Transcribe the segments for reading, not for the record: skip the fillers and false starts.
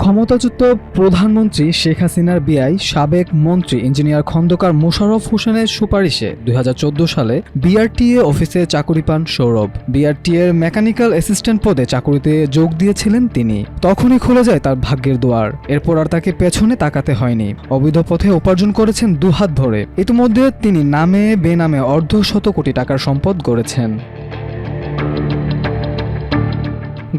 ক্ষমতাচ্যুত প্রধানমন্ত্রী শেখ হাসিনার বিআই সাবেক মন্ত্রী ইঞ্জিনিয়ার খন্দকার মোশাররফ হোসেনের সুপারিশে 2014 সালে বিআরটিএ অফিসে চাকুরি পান সৌরভ। বিআরটিএর মেকানিক্যাল অ্যাসিস্ট্যান্ট পদে চাকুরিতে যোগ দিয়েছিলেন তিনি। তখনই খুলে যায় তার ভাগ্যের দুয়ার। এরপর আর তাকে পেছনে তাকাতে হয়নি। অবৈধ পথে উপার্জন করেছেন দুহাত ভরে। ইতিমধ্যে তিনি নামে বেনামে অর্ধশত কোটি টাকার সম্পদ গড়েছেন।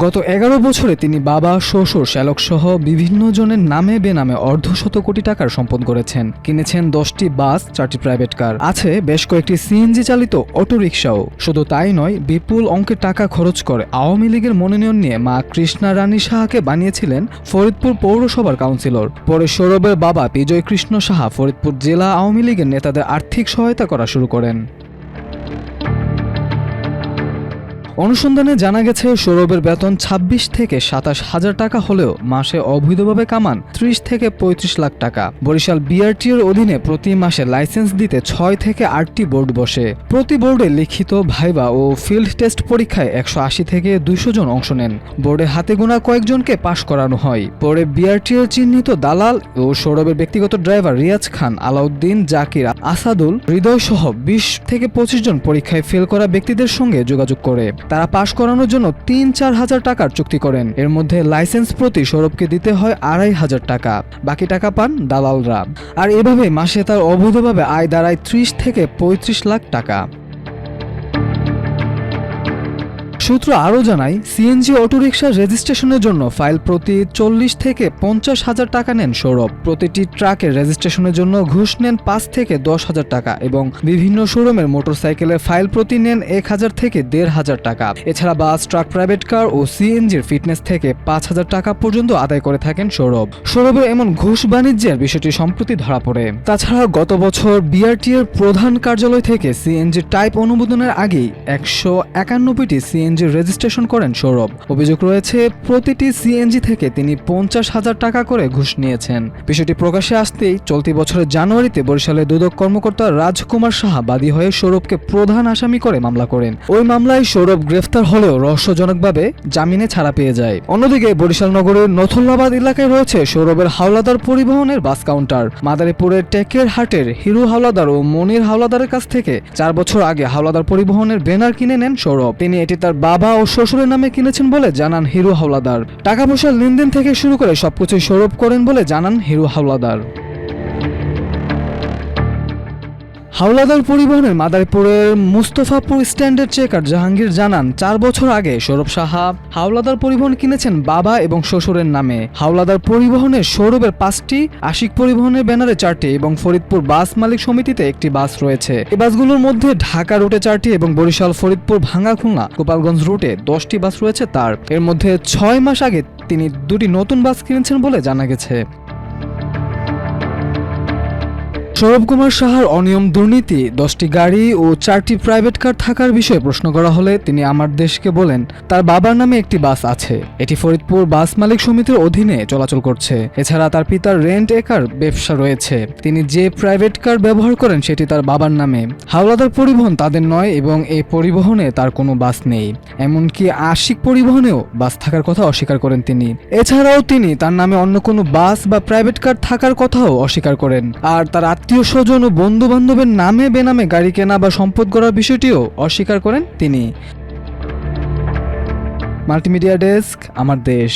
গত 11 বছরে তিনি বাবা, শ্বশুর, শ্যালক সহ বিভিন্ন জনের নামে বেনামে অর্ধশত কোটি টাকার সম্পদ গড়েছেন। কিনেছেন 10টি বাস, 4টি প্রাইভেট কার, আছে বেশ কয়েকটি সিএনজি চালিত অটোরিকশাও। শুধু তাই নয়, বিপুল অঙ্কের টাকা খরচ করে আওয়ামী লীগের মনোনয়ন নিয়ে মা কৃষ্ণা রানী সাহাকে বানিয়েছিলেন ফরিদপুর পৌরসভার কাউন্সিলর। পরে সৌরভের বাবা বিজয় কৃষ্ণ সাহা ফরিদপুর জেলা আওয়ামী লীগের নেতাদের আর্থিক সহায়তা করা শুরু করেন। অনুসন্ধানে জানা গেছে সৌরভের বেতন 26 থেকে 27 হাজার টাকা হলেও মাসে অবৈধভাবে কামান 30 থেকে 35 লাখ টাকা। বরিশাল বিআরটিএর অধীনে প্রতি মাসে লাইসেন্স দিতে 6 থেকে 8টি বোর্ড বসে। প্রতি বোর্ডে লিখিত, ভাইবা ও ফিল্ড টেস্ট পরীক্ষায় 180 থেকে 200 জন অংশ নেন। বোর্ডে হাতে গোনা কয়েকজনকে পাশ করানো হয়। পরে বিআরটিএর চিহ্নিত দালাল ও সৌরভের ব্যক্তিগত ড্রাইভার রিয়াজ খান, আলাউদ্দিন, জাকির, আসাদুল, হৃদয় সহ 20 থেকে 25 জন পরীক্ষায় ফেল করা ব্যক্তিদের সঙ্গে যোগাযোগ করে তারা পাশ করানোর জন্য 3-4 হাজার টাকার চুক্তি করেন। এর মধ্যে লাইসেন্স প্রতি সৌরভকে দিতে হয় 2,500 টাকা, বাকি টাকা পান দালালরা। আর এভাবে মাসে তার অবৈধভাবে আয় দাঁড়ায় 30 থেকে 35 লাখ টাকা। সূত্র আরও জানায়, সিএনজি অটোরিকশা রেজিস্ট্রেশনের জন্য ফাইল প্রতি 40 থেকে 50 হাজার টাকা নেন সৌরভ। প্রতিটি ট্রাকের রেজিস্ট্রেশনের জন্য ঘুষ নেন 5 থেকে 10 হাজার টাকা এবং বিভিন্ন শোরুমের মোটরসাইকেলের ফাইল প্রতি নেন 1,000 থেকে 1,500 টাকা। এছাড়া বাস, ট্রাক, প্রাইভেট কার ও সিএনজির ফিটনেস থেকে 5,000 টাকা পর্যন্ত আদায় করে থাকেন সৌরভ। সৌরভের এমন ঘুষ বাণিজ্যের বিষয়টি সম্প্রতি ধরা পড়ে। তাছাড়া গত বছর বিআরটিএর প্রধান কার্যালয় থেকে সিএনজি টাইপ অনুমোদনের আগেই 191টি সিএনজি রেজিস্ট্রেশন করেন সৌরভ। অভিযোগ রয়েছে, প্রতিটি সিএনজি থেকে তিনি 50,000 টাকা করে ঘুষ নিয়েছেন। বিষয়টি প্রকাশ্যে আসতেই চলতি বছরের জানুয়ারিতে বরিশালে দুদক কর্মকর্তা রাজকুমার সাহা বাদী হয়ে সৌরভকে প্রধান আসামি করে মামলা করেন। ওই মামলায় সৌরভ গ্রেফতার হলেও রহস্যজনকভাবে জামিনে ছাড়া পেয়ে যায়। অন্যদিকে বরিশাল নগরের নথুল্লাবাদ এলাকায় রয়েছে সৌরভের হাওলাদার পরিবহনের বাস কাউন্টার। মাদারীপুরের টেকের হাটের হিরু হাওলাদার ও মনির হাওলাদারের কাছ থেকে 4 বছর আগে হাওলাদার পরিবহনের ব্যানার কিনে নেন সৌরভ। তিনি এটি তার বাবা ও শ্বশুরের নামে কিনেছেন বলে জানান হিরু হাওলাদার। টাকা পয়সার লেনদেন থেকে শুরু করে সবকিছুই সৌরভ করেন বলে জানান হিরু হাওলাদার। হাওলাদার পরিবহনের মাদারীপুরের মুস্তফাপুর স্ট্যান্ডের চেকার জাহাঙ্গীর জানান, 4 বছর আগে সৌরভ সাহা হাওলাদার পরিবহন কিনেছেন বাবা এবং শ্বশুরের নামে। হাওলাদার পরিবহনের সৌরভের 5টি, আশিক পরিবহনের ব্যানারে 4টি এবং ফরিদপুর বাস মালিক সমিতিতে 1টি বাস রয়েছে। এই বাসগুলোর মধ্যে ঢাকা রুটে 4টি এবং বরিশাল, ফরিদপুর, ভাঙ্গা, খুলনা, গোপালগঞ্জ রুটে 10টি বাস রয়েছে তার। এর মধ্যে 6 মাস আগে তিনি 2টি নতুন বাস কিনেছেন বলে জানা গেছে। সৌরভ কুমার সাহার অনিয়ম, দুর্নীতি, 10টি গাড়ি ও 4টি প্রাইভেট কার থাকার বিষয়ে প্রশ্ন করা হলে তিনি আমার দেশকে বলেন, তার বাবার নামে একটি বাস আছে, এটি ফরিদপুর বাস মালিক সমিতির অধীনে চলাচল করছে। এছাড়া তার পিতার রেন্ট একার ব্যবসা রয়েছে। তিনি যে প্রাইভেট কার ব্যবহার করেন সেটি তার বাবার নামে। হাওলাদার পরিবহন তাদের নয় এবং এই পরিবহনে তার কোনো বাস নেই। এমনকি আশিক পরিবহনেও বাস থাকার কথা অস্বীকার করেন তিনি। এছাড়াও তিনি তার নামে অন্য কোনো বাস বা প্রাইভেট কার থাকার কথাও অস্বীকার করেন। আর তার আত্মীয় স্বজন ও বন্ধু বান্ধবের নামে বেনামে গাড়ি কেনা বা সম্পদ গড়ার বিষয়টিও অস্বীকার করেন তিনি। মাল্টিমিডিয়া ডেস্ক, আমার দেশ।